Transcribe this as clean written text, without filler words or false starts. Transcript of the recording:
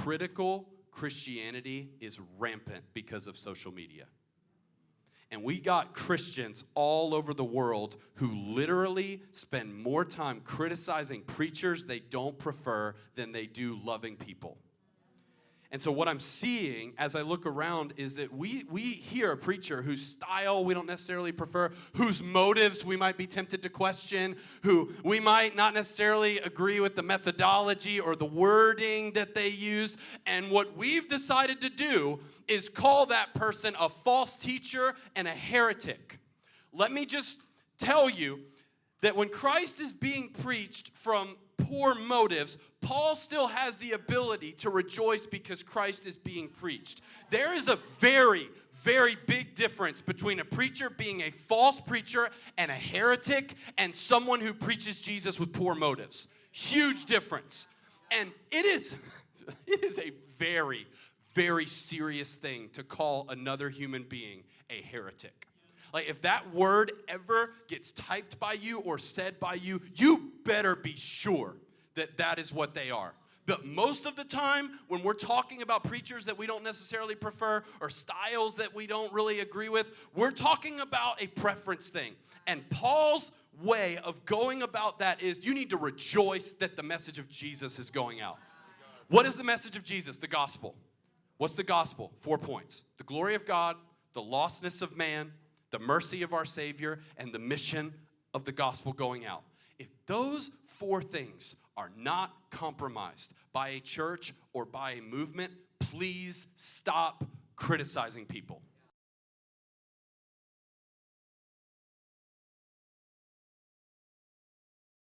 Critical Christianity is rampant because of social media. And we got Christians all over the world who literally spend more time criticizing preachers they don't prefer than they do loving people. And so what I'm seeing as I look around is that we hear a preacher whose style we don't necessarily prefer, whose motives we might be tempted to question, who we might not necessarily agree with the methodology or the wording that they use. And what we've decided to do is call that person a false teacher and a heretic. Let me just tell you that when Christ is being preached from poor motives, Paul still has the ability to rejoice because Christ is being preached. There is a very, very big difference between a preacher being a false preacher and a heretic and someone who preaches Jesus with poor motives. Huge difference. And it is a very, very serious thing to call another human being a heretic. Like, if that word ever gets typed by you or said by you, you better be sure that that is what they are. But most of the time, when we're talking about preachers that we don't necessarily prefer or styles that we don't really agree with, we're talking about a preference thing. And Paul's way of going about that is you need to rejoice that the message of Jesus is going out. What is the message of Jesus? The gospel. What's the gospel? 4 points. The glory of God, the lostness of man, the mercy of our Savior, and the mission of the gospel going out. If those 4 things are not compromised by a church or by a movement, please stop criticizing people.